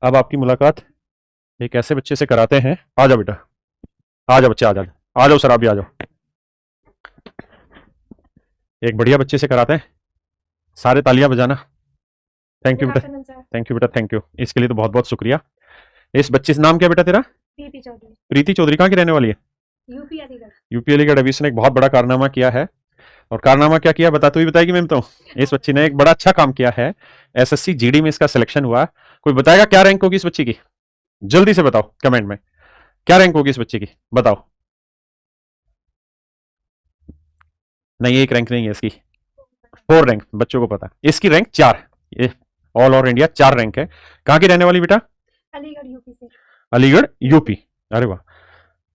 अब आपकी मुलाकात एक ऐसे बच्चे से कराते हैं। आ जाओ बेटा, आ जाओ बच्चे, आ जाओ, आ जाओ सर, आप भी आ जाओ। एक बढ़िया बच्चे से कराते हैं। सारे तालियां बजाना। थैंक यू बेटा, थैंक यू बेटा, थैंक यू। इसके लिए तो बहुत बहुत शुक्रिया। इस बच्चे से नाम क्या बेटा तेरा? प्रीति चौधरी। प्रीति चौधरी कहाँ की रहने वाली है? यूपी अलीगढ़। यूपी अलीगढ़। अभी इसने एक बहुत बड़ा कारनामा किया है। और कारनामा क्या किया बता, तू ही बताएगी मैम। तो इस बच्ची ने एक बड़ा अच्छा काम किया है। एसएससी जीडी में इसका सिलेक्शन हुआ। कोई बताएगा क्या रैंक होगी इस बच्ची की? जल्दी से बताओ कमेंट में, क्या रैंक होगी इस बच्ची की, बताओ। नहीं, एक रैंक नहीं है इसकी, 4 रैंक। बच्चों को पता, इसकी रैंक 4। ये ऑल ओवर इंडिया 4 रैंक है। कहाँ की रहने वाली बेटा? अलीगढ़ यूपी से। अलीगढ़ यूपी। अरे वाह।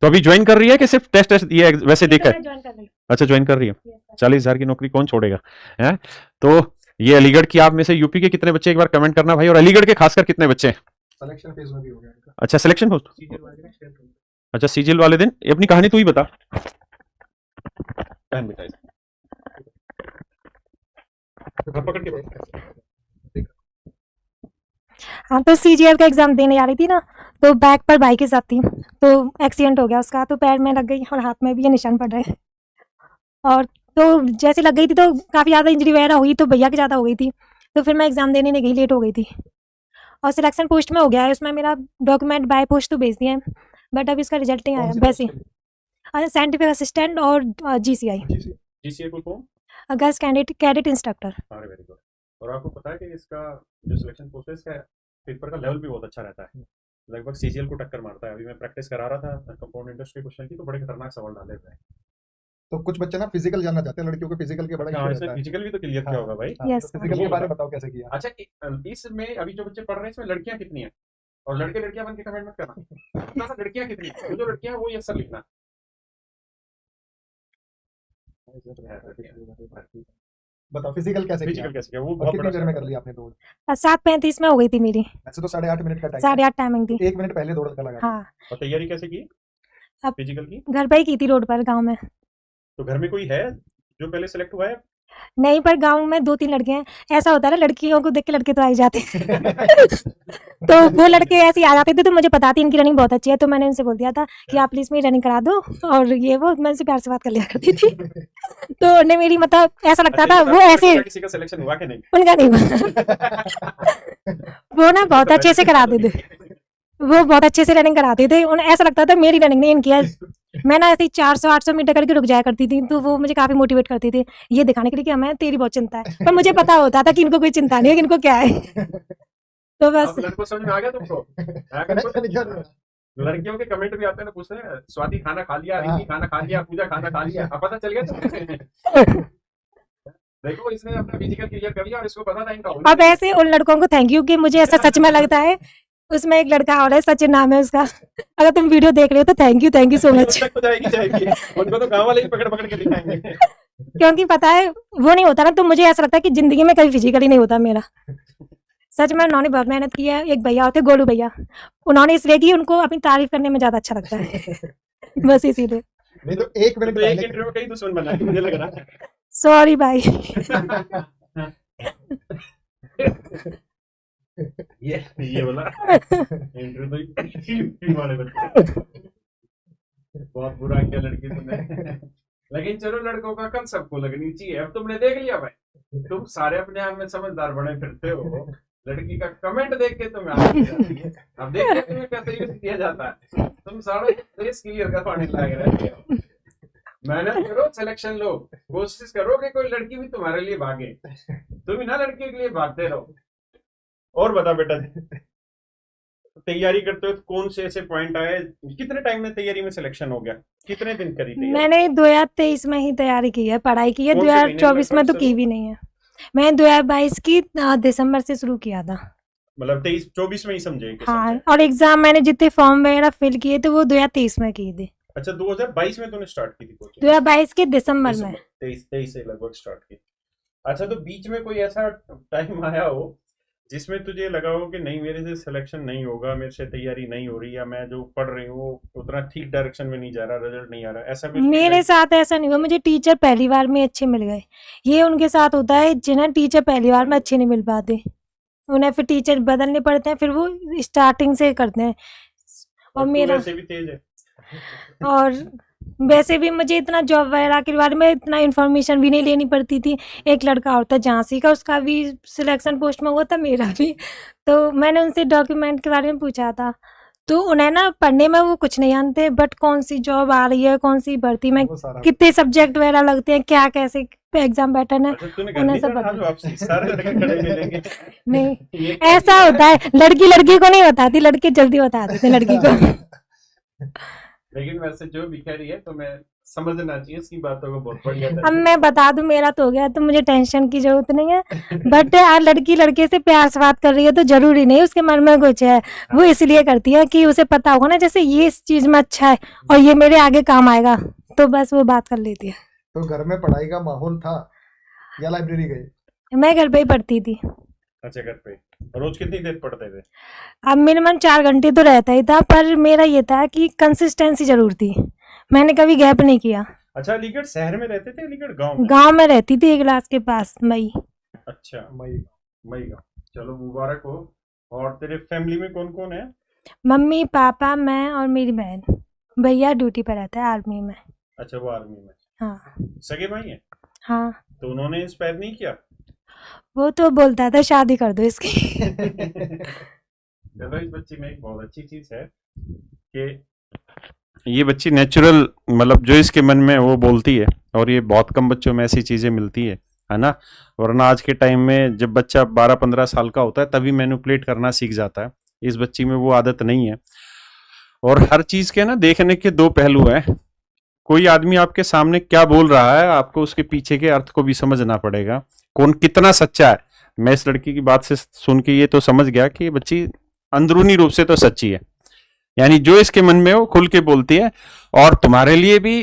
तो अभी ज्वाइन कर रही है कि सिर्फ टेस्ट टेस्ट ये वैसे देखा है? ज्वाइन कर रही हूँ। अच्छा, ज्वाइन कर रही है। Yes, sir. 40,000 की नौकरी कौन छोड़ेगा है? तो ये अलीगढ़ की आप में से यूपी के कितने बच्चे, एक बार कमेंट करना भाई। और अलीगढ़ के खासकर कितने बच्चे हैं? सिलेक्शन फेज में भी हो गया इनका। अच्छा, सिलेक्शन हो। अच्छा, सीजीएल वाले दिन अपनी कहानी तू ही बता। पहन बेटा इसे। पकड़ के बैठ। हाँ, तो सीजीएल का एग्जाम देने जा रही थी ना, तो बैक पर बाइक के साथ थी, तो एक्सीडेंट हो गया उसका, तो पैर में लग गई और हाथ में भी ये निशान पड़ रहे हैं। और तो जैसे लग गई थी तो काफ़ी ज़्यादा इंजरी वगैरह हुई, तो भैया की ज़्यादा हो गई थी, तो फिर मैं एग्ज़ाम देने नहीं गई, लेट हो गई थी। और सिलेक्शन पोस्ट में हो गया है, उसमें मेरा डॉक्यूमेंट बाय पोस्ट तो भेज दिए हैं, बट अभी इसका रिजल्ट नहीं आया। वैसे साइंटिफिक असिस्टेंट और GCI, GCA full form girls cadet instructor. अरे वेरी गुड। और आपको पता है कि इसका जो सिलेक्शन प्रोसेस है, पेपर का लेवल भी बहुत अच्छा रहता है। लगभग सीजीएल को टक्कर मारता है। अभी मैं प्रैक्टिस करा रहा था कंपाउंड इंडस्ट्री क्वेश्चन की, तो बड़े खतरनाक सवाल डाले हुए हैं। तो कुछ बच्चे ना फिजिकल जानना चाहते हैं, लड़कियों को फिजिकल के बड़ा इशू रहता है। फिजिकल भी तो क्लियर किया होगा भाई। हाँ, Yes, तो फिजिकल वो के बारे में बता। बताओ कैसे किया। अच्छा, इसमें अभी जो बच्चे पढ़ रहे हैं इसमें लड़कियां कितनी हैं? और लड़के लड़कियां बन के कमेंट मत करना। थोड़ा सा लड़कियां कितनी हैं? जो लड़कियां हैं वो ये अक्सर लिखना। बताओ फिजिकल कैसे किया फिजिकल कैसे किया, वो और बहुत कितनी बड़ा देर में सवाल कर है। लिया आपने दौड़? 7:35 में हो गई थी मेरी, वैसे तो 8.5 मिनट का टाइम 8:30 टाइमिंग थी। 1 मिनट पहले दौड़ का लगा। हाँ, और तैयारी कैसे की अब फिजिकल की? घर पे ही की थी, रोड पर, गांव में। तो घर में कोई है जो पहले सेलेक्ट हुआ है? नहीं, पर गांव में 2-3 लड़के हैं। ऐसा होता है ना, लड़कियों को देख के लड़के तो आ ही जाते हैं। तो वो लड़के ऐसे ही आ जाते थे, तो मुझे पता थी इनकी रनिंग बहुत अच्छी है, तो मैंने उनसे बोल दिया था कि आप प्लीज़ मेरी रनिंग करा दो, और ये वो मैं उनसे प्यार से बात कर लिया करती थी। तो उन्हें मेरी, मतलब ऐसा लगता अच्छा, था ये वो बता, ऐसे, किसी का सिलेक्शन हुआ कि नहीं? उनका नहीं हुआ। वो ना बहुत अच्छे से कराते थे, वो बहुत अच्छे से रनिंग कराते थे। उन्हें ऐसा लगता था मेरी रनिंग नहीं इनकी है। मैं ना ऐसे ही 400-800 मीटर करके रुक जाया करती थी, तो वो मुझे काफ़ी मोटिवेट करते थे, ये दिखाने के लिए कि हमें तेरी बहुत चिंता है। पर मुझे पता होता था कि इनको कोई चिंता नहीं है, कि इनको क्या है। तो बस अब लड़कों समझ में आ गया तुमको? लड़कियों के कमेंट भी आते हैं ना, पूछते हैं स्वाति खाना खा लिया, रिंकी खाना खा लिया, पूजा खाना खा लिया। अब पता चल गया तुमको? देखो, इसने अपना फिजिकल क्लियर कर लिया और इसको पता था इनका। अब ऐसे उन लड़कों को थैंक यू कि मुझे ऐसा सच में लगता है। उसमें एक लड़का और है, सचिन नाम है उसका। अगर तुम वीडियो देख रहे हो तो थैंक यू सो मच। जाएगी उनको तो गांव वाले ही पकड़ पकड़ के दिखाएंगे। क्योंकि पता है वो नहीं होता ना, तो मुझे ऐसा लगता है कि जिंदगी में कभी फिजिकली नहीं होता मेरा। सच में उन्होंने बहुत मेहनत की है। एक भैया होते गोलू भैया, उन्होंने इसलिए की, उनको अपनी तारीफ करने में ज्यादा अच्छा लगता है। बस इसीलिए। नहीं तो 1 मिनट तो एक इंटरव्यू में कई दुश्मन बना के मुझे लग रहा है। सॉरी भाई। ये बोला इंटरव्यू तो वाले बच्चे बहुत बुरा किया लड़की तुमने। लेकिन चलो, लड़कों का कल सबको लगनी चाहिए। अब तुमने देख लिया भाई, तुम सारे अपने आप में समझदार बने फिरते हो। लड़की का कमेंट देख के तुम्हें आदत जाती है। अब देखिए तुम्हें क्या तरीके से दिया जाता है। तुम सारे फेस क्लियर करवाने लग रहे हो। मेहनत करो, सिलेक्शन लो, कोशिश करो कि कोई लड़की भी तुम्हारे लिए भागे। तुम ही ना लड़की के लिए भागते रहो। और बता बेटा, तैयारी करते हो तो कौन से ऐसे पॉइंट आए? कितने टाइम में तैयारी में सिलेक्शन हो गया? कितने दिन करी तैयारी? मैंने 2023 में ही तैयारी की है, पढ़ाई की है। कौन से महीने में 2024 में तो लगभग की भी नहीं है। मैंने 2022 की दिसंबर से शुरू किया था। मतलब 23-24 में ही समझे कि हाँ, समझे। और एग्जाम मैंने जितने फॉर्म वगैरह फिल किए थे वो 2023 में किए थे। अच्छा, 2022 में तूने स्टार्ट की थी कोचिंग? 2022 के दिसंबर में। 23 से लगभग स्टार्ट की। अच्छा, तो बीच में कोई ऐसा टाइम आया हो जिसमें तुझे लगा हो कि नहीं, मेरे से सिलेक्शन नहीं होगा, मेरे से तैयारी नहीं हो रही, या मैं जो पढ़ रही हूँ उतना ठीक डायरेक्शन में नहीं जा रहा, रिजल्ट नहीं आ रहा, ऐसा कुछ? मेरे साथ ऐसा नहीं हुआ, मुझे टीचर पहली बार में अच्छे मिल गए। ये उनके साथ होता है जिन्हें टीचर पहली बार में अच्छे नहीं मिल पाते। उन्हें फिर टीचर बदलने पड़ते हैं, फिर वो स्टार्टिंग से करते हैं। और तू मेरा वैसे भी तेज है। और वैसे भी मुझे इतना जॉब वगैरह के बारे में इतना इन्फॉर्मेशन भी नहीं लेनी पड़ती थी। एक लड़का और था झांसी का, उसका भी सिलेक्शन पोस्ट में हुआ था, मेरा भी। तो मैंने उनसे डॉक्यूमेंट के बारे में पूछा था, तो उन्हें ना पढ़ने में वो कुछ नहीं जानते, बट कौन सी जॉब आ रही है, कौन सी भर्ती में वो सारा कितने सब्जेक्ट वगैरह लगते हैं, क्या कैसे एग्जाम पैटर्न है, अच्छा तूने घर उन्हें नहीं सब पढ़ा जो आपसे सारे लड़के खड़े मिलेंगे। नहीं। ये ऐसा होता है, लड़की लड़की को नहीं बताती, लड़के जल्दी बता देते लड़की को। लेकिन वैसे जो भी कह रही है तो मैं समझना चाहिए इसकी बातों को बहुत बढ़िया अब मैं बता दूं मेरा तो हो गया, तो मुझे टेंशन की जरूरत नहीं है। बट लड़की लड़के से प्यार से बात कर रही है तो जरूरी नहीं उसके मन में कुछ है, वो इसलिए करती है कि उसे पता होगा ना, जैसे ये इस चीज में अच्छा है और ये मेरे आगे काम आएगा, तो बस वो बात कर लेती है। तो घर में पढ़ाई का माहौल था या लाइब्रेरी गए? मैं घर पे ही पढ़ती थी। अच्छा घर पे रोज कितनी देर पढ़ते थे? अब मिनिमम 4 घंटे तो रहता ही था, पर मेरा ये था कि कंसिस्टेंसी जरूर थी, मैंने कभी गैप नहीं किया। अच्छा अलीगढ़ शहर में रहते थे, अलीगढ़ गांव में? गांव में रहती थी, एक क्लास के पास मई। अच्छा मई मई गांव, चलो मुबारक हो। और तेरे फैमिली में कौन कौन है? मम्मी पापा मैं और मेरी बहन। भैया ड्यूटी पर रहता है आर्मी में। अच्छा वो आर्मी में। हाँ सगे भाई है? हाँ। तो उन्होंने इंस्पायर नहीं किया? वो तो बोलता था शादी कर दो इसकी। चलो इस बच्ची में एक बहुत अच्छी चीज है कि ये बच्ची नेचुरल, मतलब जो इसके मन में वो बोलती है, और ये बहुत कम बच्चों में ऐसी चीजें मिलती है ना। वरना आज के टाइम में जब बच्चा 12-15 साल का होता है तभी मैनिपुलेट करना सीख जाता है। इस बच्ची में वो आदत नहीं है। और हर चीज के ना देखने के दो पहलू हैं। कोई आदमी आपके सामने क्या बोल रहा है, आपको उसके पीछे के अर्थ को भी समझना पड़ेगा, कौन कितना सच्चा है। मैं इस लड़की की बात से सुन के ये तो समझ गया कि ये बच्ची अंदरूनी रूप से तो सच्ची है, यानी जो इसके मन में हो खुल के बोलती है। और तुम्हारे लिए भी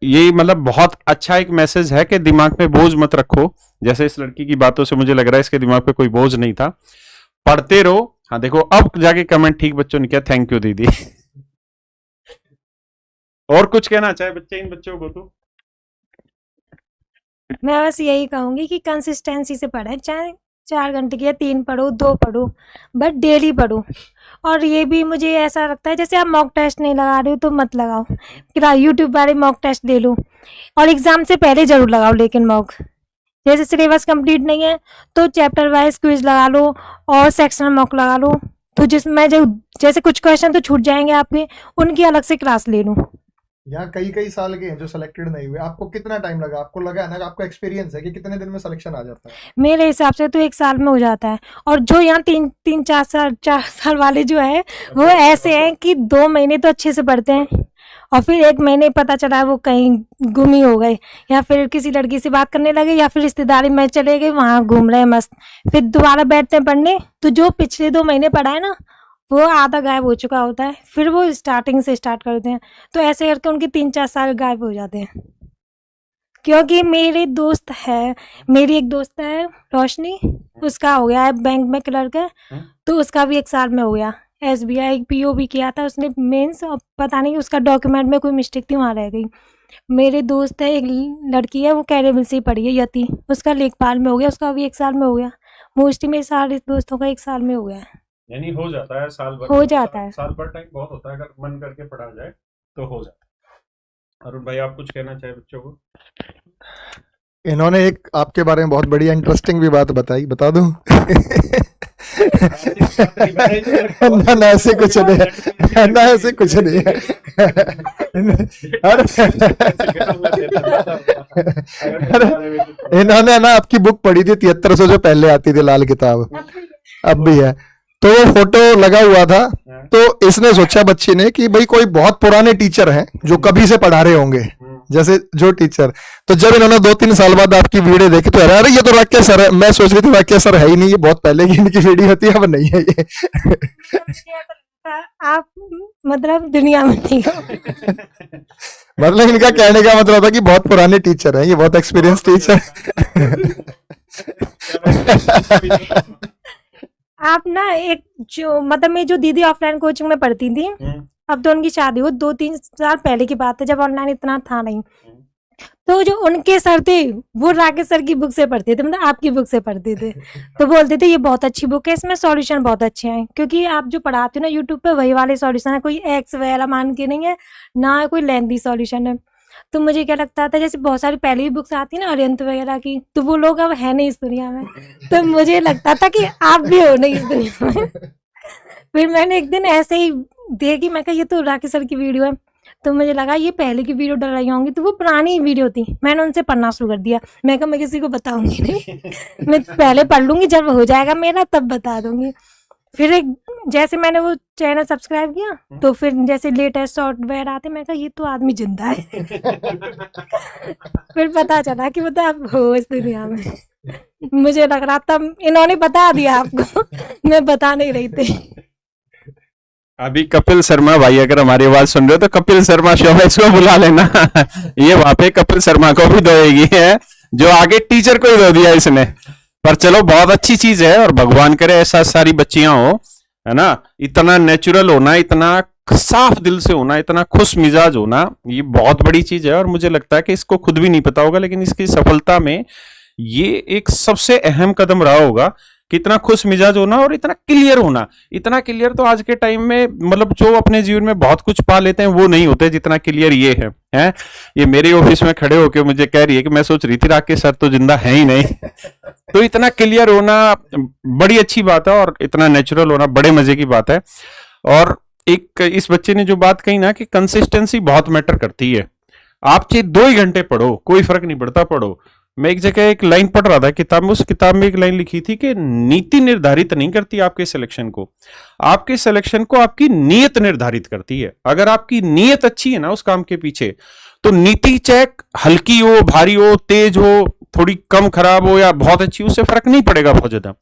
ये मतलब बहुत अच्छा एक मैसेज है कि दिमाग में बोझ मत रखो। जैसे इस लड़की की बातों से मुझे लग रहा है इसके दिमाग पे कोई बोझ नहीं था। पढ़ते रहो। हाँ देखो अब जाके कमेंट ठीक बच्चों ने किया, थैंक यू दीदी। और कुछ कहना चाहे बच्चे इन बच्चों को? तो मैं बस यही कहूंगी कि कंसिस्टेंसी से पढ़ें, चाहे 4 घंटे की या 3 पढ़ो 2 पढ़ो, बट डेली पढ़ो। और ये भी मुझे ऐसा लगता है, जैसे आप मॉक टेस्ट नहीं लगा रहे हो तो मत लगाओ, कि यूट्यूब वाले मॉक टेस्ट ले लो, और एग्जाम से पहले जरूर लगाओ लेकिन मॉक। जैसे सिलेबस कंप्लीट नहीं है तो चैप्टर वाइज क्विज लगा लो और सेक्शनल मॉक लगा लो, तो जिसमें जो जैसे कुछ क्वेश्चन तो छूट जाएंगे आपके, उनकी अलग से क्लास ले लो। यहाँ कई कई साल के हैं जो सिलेक्टेड नहीं हुए, आपको कितना टाइम लगा? आपको लगा है ना, आपको एक्सपीरियंस है कि कितने दिन में सिलेक्शन आ जाता है? मेरे हिसाब से तो 1 साल में हो जाता है। और जो यहाँ 4 साल वाले जो है वो ऐसे हैं कि 2 महीने तो अच्छे से पढ़ते हैं और फिर 1 महीने पता चला है वो कहीं गुम ही हो गए, या फिर किसी लड़की से बात करने लगे, या फिर रिश्तेदारी में चले गए, वहाँ घूम रहे हैं मस्त, फिर दोबारा बैठते हैं पढ़ने, तो जो पिछले 2 महीने पढ़ा है ना वो आधा गायब हो चुका होता है, फिर वो स्टार्टिंग से स्टार्ट करते हैं। तो ऐसे करके उनके 3-4 साल गायब हो जाते हैं। क्योंकि मेरी एक दोस्त है रोशनी, उसका हो गया है बैंक में क्लर्क है, तो उसका भी 1 साल में हो गया। SBI PO भी किया था उसने मेंस, और पता नहीं उसका डॉक्यूमेंट में कोई मिस्टेक थी, वहाँ रह गई। मेरे दोस्त है, एक लड़की है, वो कैरेबिल से ही पढ़ी है, यति, उसका लेखपाल में हो गया, उसका भी 1 साल में हो गया। मोस्टली मेरे सारे दोस्तों का 1 साल में हो गया है। यानी हो जाता है साल भर, हो जाता है। साल भर टाइम बहुत होता है, अगर मन करके पढ़ा जाए तो हो जाता है। अरुण भाई आप कुछ कहना चाहे बच्चों को? इन्होंने एक आपके बारे में बहुत बढ़िया इंटरेस्टिंग भी बात बताई, बता दूं? ना ना ऐसे कुछ नहीं है, ना ऐसे कुछ नहीं है। इन्होंने ना आपकी बुक पढ़ी थी 7300 जो पहले आती थी लाल किताब, अब भी है, तो वो फोटो लगा हुआ था। तो इसने सोचा बच्ची ने कि भाई कोई बहुत पुराने टीचर हैं जो कभी से पढ़ा रहे होंगे, जैसे जो टीचर। तो जब इन्होंने 2-3 साल बाद आपकी वीडियो देखी तो अरे ये तो राकेश सर है। मैं सोच रही थी राकेश सर है ही नहीं, ये बहुत पहले की इनकी वीडियो होती है, अब नहीं है ये। आप मतलब दुनिया में नहीं हो। मतलब इनका कहने का मतलब था कि बहुत पुराने टीचर हैं, ये बहुत एक्सपीरियंस टीचर। आप ना एक जो मतलब मैं जो दीदी ऑफलाइन कोचिंग में पढ़ती थी, अब तो उनकी शादी हो 2-3 साल पहले की बात है, जब ऑनलाइन इतना था नहीं। तो जो उनके सर थे वो राकेश सर की बुक से पढ़ते थे, मतलब आपकी बुक से पढ़ते थे। तो बोलते थे ये बहुत अच्छी बुक है, इसमें सॉल्यूशन बहुत अच्छे हैं, क्योंकि आप जो पढ़ाते हो ना यूट्यूब पे वही वाले सॉल्यूशन है, कोई एक्स वगैरह मान के नहीं है, ना कोई लेंथी सॉल्यूशन है। तो मुझे क्या लगता था, जैसे बहुत सारी पहले भी बुक्स आती है ना अरिहंत वगैरह की, तो वो लोग अब है नहीं इस दुनिया में, तो मुझे लगता था कि आप भी हो नहीं इस दुनिया में। फिर मैंने एक दिन ऐसे ही देखी, मैं कहा ये तो राकेश सर की वीडियो है, तो मुझे लगा ये पहले की वीडियो डल रही होंगी, तो वो पुरानी वीडियो थी। मैंने उनसे पढ़ना शुरू कर दिया, मैं कहा मैं किसी को बताऊंगी नहीं, मैं पहले पढ़ लूंगी, जब हो जाएगा मेरा तब बता दूंगी। फिर एक जैसे मैंने वो चैनल सब्सक्राइब किया, तो फिर जैसे लेटेस्ट सॉफ्टवेयर आते, मैं कहा ये तो आदमी जिंदा है। फिर पता चला कि मतलब आप हो इस दुनिया में। मुझे लग रहा था इन्होंने बता दिया आपको, मैं बता नहीं रही थी। अभी कपिल शर्मा भाई अगर हमारी आवाज सुन रहे हो तो कपिल शर्मा शो में इसको बुला लेना। ये वहां पे कपिल शर्मा को भी दोएगी है, जो आगे टीचर को ही दो दिया इसने। पर चलो बहुत अच्छी चीज है, और भगवान करे ऐसा सारी बच्चियां हो, है ना। इतना नेचुरल होना, इतना साफ दिल से होना, इतना खुश मिजाज होना, ये बहुत बड़ी चीज है। और मुझे लगता है कि इसको खुद भी नहीं पता होगा, लेकिन इसकी सफलता में ये एक सबसे अहम कदम रहा होगा कि इतना खुश मिजाज होना और इतना क्लियर होना। इतना क्लियर तो आज के टाइम में, मतलब जो अपने जीवन में बहुत कुछ पा लेते हैं वो नहीं होते जितना क्लियर ये है, हैं? ये मेरे ऑफिस में खड़े होके मुझे कह रही है कि मैं सोच रही थी राकेश सर तो जिंदा है ही नहीं। तो इतना क्लियर होना बड़ी अच्छी बात है, और इतना नेचुरल होना बड़े मजे की बात है। और एक इस बच्चे ने जो बात कही ना कि कंसिस्टेंसी बहुत मैटर करती है। आप चाहे 2 ही घंटे पढ़ो, कोई फर्क नहीं पड़ता, पढ़ो। मैं एक जगह एक लाइन पढ़ रहा था किताब में, उस किताब में एक लाइन लिखी थी कि नीति निर्धारित नहीं करती आपके सिलेक्शन को, आपके सिलेक्शन को आपकी नीयत निर्धारित करती है। अगर आपकी नीयत अच्छी है ना उस काम के पीछे, तो नीति चाहे हल्की हो, भारी हो, तेज हो, थोड़ी कम खराब हो या बहुत अच्छी, उससे फर्क नहीं पड़ेगा बहुत ज्यादा।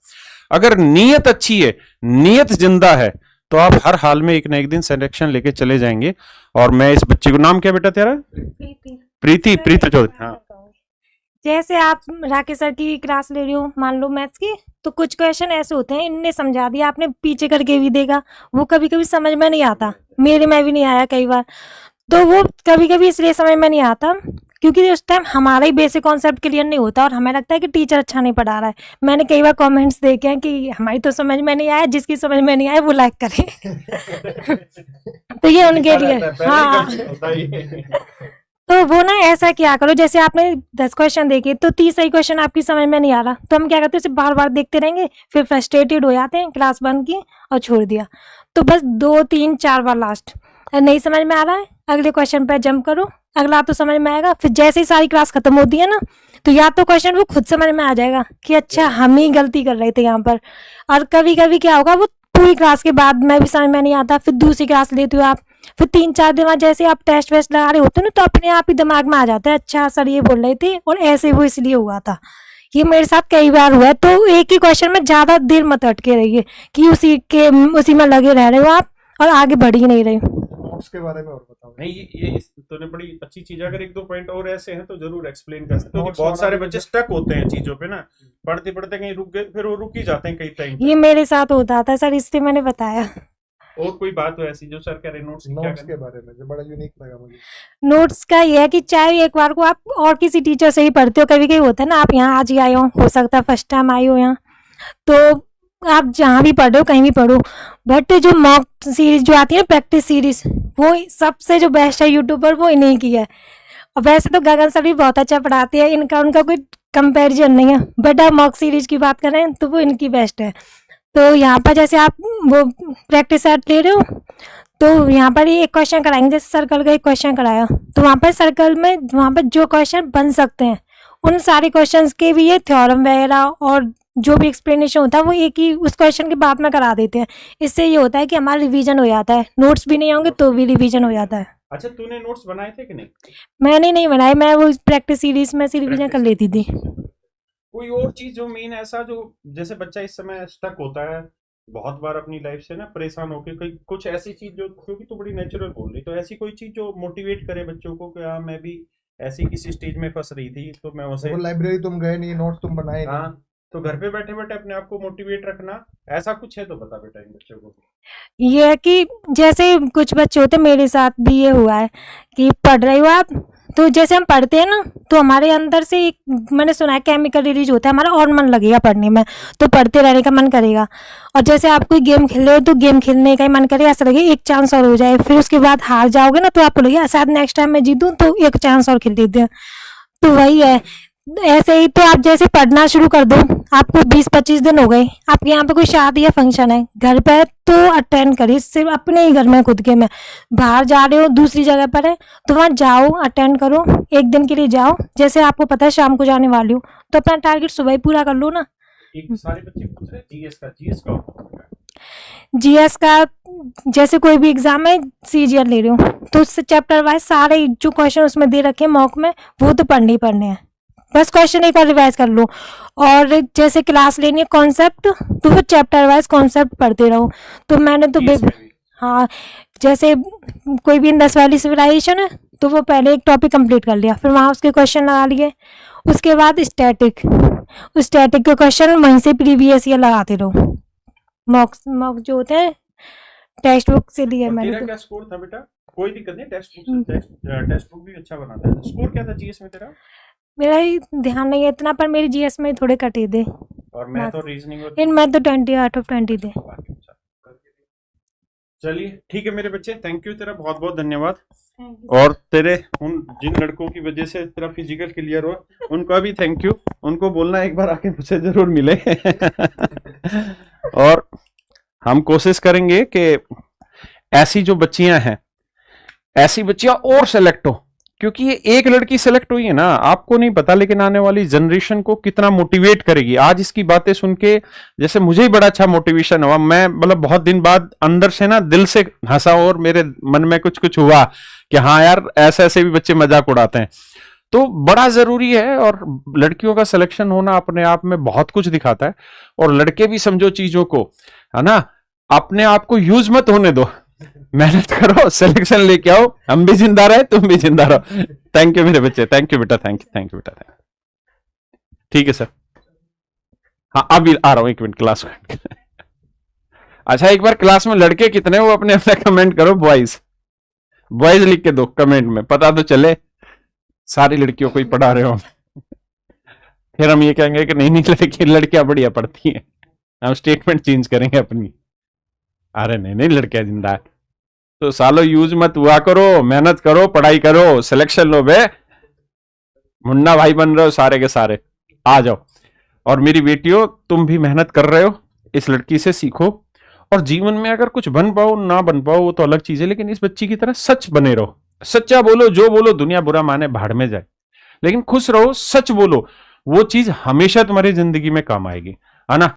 अगर नीयत अच्छी है, नीयत जिंदा है, तो आप हर हाल में एक ना एक दिन सिलेक्शन लेके चले जाएंगे। और मैं इस बच्चे को, नाम क्या बेटा तेरा? प्रीति चौधरी। हाँ, जैसे आप राकेश सर की क्लास ले रही हो, मान लो मैथ्स की, तो कुछ क्वेश्चन ऐसे होते हैं, इनने समझा दिया, आपने पीछे करके भी देखा, वो कभी कभी समझ में नहीं आता, मेरे में भी नहीं आया कई बार। तो वो कभी कभी इसलिए समझ में नहीं आता क्योंकि उस टाइम हमारा ही बेसिक कॉन्सेप्ट क्लियर नहीं होता, और हमें लगता है कि टीचर अच्छा नहीं पढ़ा रहा है। मैंने कई बार कमेंट्स देखे हैं कि हमारी तो समझ में नहीं आया, जिसकी समझ में नहीं आया वो लाइक करे। तो ये उनके लिए, हाँ। तो वो ना ऐसा क्या करो, जैसे आपने 10 क्वेश्चन देखे तो 30 ही क्वेश्चन आपकी समझ में नहीं आ रहा, तो हम क्या करते हैं, उसे बार बार देखते रहेंगे, फिर फ्रस्ट्रेटेड हो जाते हैं, क्लास बंद की और छोड़ दिया। तो बस 2, 3, 4 बार लास्ट, नहीं समझ में आ रहा है, अगले क्वेश्चन पे जंप करो, अगला तो समझ में आएगा। फिर जैसे ही सारी क्लास खत्म होती है ना, तो या तो क्वेश्चन वो खुद समझ में आ जाएगा कि अच्छा हम ही गलती कर रहे थे यहाँ पर। और कभी कभी क्या होगा, वो पूरी क्लास के बाद में भी समझ में नहीं आता, फिर दूसरी क्लास लेते हो आप, फिर 3-4 दिन बाद जैसे आप टेस्ट वेस्ट लगा रहे होते हो ना, तो अपने आप ही दिमाग में आ जाता है, अच्छा सर ये बोल रहे थे और ऐसे वो इसलिए हुआ था। ये मेरे साथ कई बार हुआ है। तो एक ही क्वेश्चन में ज्यादा देर मत अटके रहिए कि उसी में लगे रह रहे हो आप और आगे बढ़ ही नहीं रहे। उसके बारे में और बताओ। नहीं, ये तूने बड़ी अच्छी चीज, अगर 1-2 पॉइंट और ऐसे हैं तो जरूर एक्सप्लेन कर सकते हो। Notes बहुत सारे बनाना बच्चे स्टक होते हैं चीजों पे ना, पढ़ते पढ़ते कहीं रुक गए, फिर वो रुक ही जाते हैं कई टाइम। ये मेरे साथ होता था सर, इसलिए मैंने बताया। और कोई बात हो ऐसी जो सर कह रहे नोट्स के बारे में जो बड़ा यूनिक लगा मुझे। नोट्स का ये है कि चाहे एक बार को आप और किसी टीचर से ही पढ़ते हो, कभी कभी होता है ना आप यहाँ आज ही आए हो सकता है फर्स्ट टाइम आई हो यहाँ, तो आप जहाँ भी पढ़ रहे हो कहीं भी पढ़ो, बट जो मॉक सीरीज जो आती है प्रैक्टिस सीरीज, वो सबसे जो बेस्ट है यूट्यूब पर, वो इन्हीं की है। और वैसे तो गगन सर भी बहुत अच्छा पढ़ाते हैं, उनका कोई कंपैरिजन नहीं है, बट आप मॉक सीरीज की बात करें तो वो इनकी बेस्ट है। तो यहाँ पर जैसे आप वो प्रैक्टिस सेट ले रहे हो, तो यहाँ पर एक क्वेश्चन कराएंगे, जैसे सर्कल का एक क्वेश्चन कराया, तो वहाँ पर सर्कल में वहाँ पर जो क्वेश्चन बन सकते हैं उन सारे क्वेश्चंस के भी ये थ्योरम वगैरह और जो भी एक्सप्लेनेशन होता है वो एक ही उस क्वेश्चन के बाद में करा देते हैं। इससे ये होता है कि हमारा रिवीजन हो जाता है, नोट्स भी नहीं होंगे तो भी रिवीजन हो जाता है। अच्छा, तूने नोट्स बनाए थे कि नहीं? मैंने नहीं बनाए, मैं वो प्रैक्टिस सीरीज में से रिवीजन कर लेती थी। कोई और चीज जो मेन ऐसा जो, जैसे बच्चा इस समय स्टक होता है बहुत बार अपनी लाइफ से ना परेशान होके, कोई कुछ ऐसी चीज जो, क्योंकि तो बड़ी नेचुरल बोल रही, तो ऐसी कोई चीज जो मोटिवेट करे बच्चों को कि हाँ मैं भी ऐसी किसी स्टेज में फंस रही थी तो मैं उसे, लाइब्रेरी तुम गए नहीं, नोट्स तुम बनाए नहीं, हाँ, तो घर पे बैठे बैठे अपने आप को मोटिवेट रखना, ऐसा कुछ है तो बता बेटा इन बच्चों को। ये है कि जैसे कुछ बच्चे होते हैं, मेरे साथ भी ये हुआ है कि पढ़ रहे हो आप तो जैसे हम पढ़ते हैं ना, तो हमारे अंदर से एक मैंने सुना है केमिकल रिलीज होता है, हमारा और मन लगेगा पढ़ने में, तो पढ़ते रहने का मन करेगा। और जैसे आप कोई गेम खेल रहे हो तो गेम खेलने का ही मन करेगा, ऐसा लगे एक चांस और हो जाए, फिर उसके बाद हार जाओगे ना तो आपको लगेगा शायद नेक्स्ट टाइम मैं जीतूं तो एक चांस और खेल लेते हैं। तो वही है, ऐसे ही तो आप जैसे पढ़ना शुरू कर दो, आपको 20-25 दिन हो गए, आपके यहाँ पे कोई शादी या फंक्शन है घर पे है तो अटेंड करिए, सिर्फ अपने ही घर में खुद के में। बाहर जा रहे हो दूसरी जगह पर है तो वहाँ जाओ, अटेंड करो, एक दिन के लिए जाओ, जैसे आपको पता है शाम को जाने वाली हो तो अपना टारगेट सुबह ही पूरा कर लो ना। एक सारे बच्चे पूछ रहे जीएस का जीएस का जैसे कोई भी एग्जाम है, सीजीएल ले रहे हो तो उससे चैप्टर वाइज सारे जो क्वेश्चन उसमें दे रखे हैं मॉक में वो तो पढ़ने ही पढ़ने हैं, बस क्वेश्चन एक बार रिवाइज कर लो। और जैसे क्लास लेनी है कॉन्सेप्ट तो वो चैप्टर वाइज कॉन्सेप्ट पढ़ते रहो। तो मैंने तो हाँ, जैसे कोई भी इंडस वैली सिविलाइजेशन है तो वो पहले एक टॉपिक कंप्लीट कर लिया, फिर वहाँ उसके क्वेश्चन लगा लिए, उसके बाद स्टैटिक के क्वेश्चन वहीं से प्रीवियस ईयर लगाते रहो। मॉक जो होते हैं टेक्स्ट बुक से लिए मैंने। तेरा क्या स्कोर था बेटा? कोई दिक्कत नहीं, टेक्स्ट बुक भी अच्छा बनाता है। स्कोर क्या था जीएस में तेरा? मेरा ही ध्यान नहीं है इतना, पर मेरी जीएस में थोड़े कटे थे। और मैं तो रीजनिंग और इन मैं तो 20 आउट ऑफ 20 थे। चलिए ठीक है मेरे बच्चे, थैंक यू, तेरा बहुत बहुत धन्यवाद। और तेरे उन जिन लड़कों की वजह से तेरा फिजिकल क्लियर हुआ उनका भी थैंक यू, उनको बोलना एक बार आके मुझसे जरूर मिले। और हम कोशिश करेंगे कि ऐसी जो बच्चियां हैं, ऐसी बच्चियां और सेलेक्ट हो, क्योंकि ये एक लड़की सेलेक्ट हुई है ना, आपको नहीं पता लेकिन आने वाली जनरेशन को कितना मोटिवेट करेगी। आज इसकी बातें सुन के जैसे मुझे ही बड़ा अच्छा मोटिवेशन हुआ, मैं मतलब बहुत दिन बाद अंदर से ना दिल से हंसा और मेरे मन में कुछ कुछ हुआ कि हाँ यार ऐसे ऐसे भी बच्चे मजाक उड़ाते हैं। तो बड़ा जरूरी है, और लड़कियों का सिलेक्शन होना अपने आप में बहुत कुछ दिखाता है। और लड़के भी समझो चीजों को, है ना, अपने आप को यूज मत होने दो, मेहनत करो, सिलेक्शन लेके आओ, हम भी जिंदा रहे, तुम भी जिंदा रहो। थैंक यू मेरे बच्चे, थैंक यू बेटा, थैंक यू बेटा, ठीक है सर। हाँ अभी आ रहा हूं, 1 मिनट क्लास में। अच्छा एक बार क्लास में लड़के कितने वो अपने अपने कमेंट करो, बॉयज लिख के दो कमेंट में, पता तो चले सारी लड़कियों को ही पढ़ा रहे हो। फिर हम ये कहेंगे कि नहीं लड़कियां बढ़िया पढ़ती हैं, हम स्टेटमेंट चेंज करेंगे अपनी। अरे नहीं लड़कियां जिंदा है, तो सालों यूज मत हुआ करो, मेहनत करो, पढ़ाई करो, सिलेक्शन लो बे, मुन्ना भाई बन रहे हो सारे के सारे, आ जाओ। और मेरी बेटियों तुम भी मेहनत कर रहे हो, इस लड़की से सीखो, और जीवन में अगर कुछ बन पाओ ना बन पाओ वो तो अलग चीज है, लेकिन इस बच्ची की तरह सच बने रहो, सच्चा बोलो, जो बोलो दुनिया बुरा माने भाड़ में जाए, लेकिन खुश रहो, सच बोलो, वो चीज हमेशा तुम्हारी जिंदगी में काम आएगी, है ना।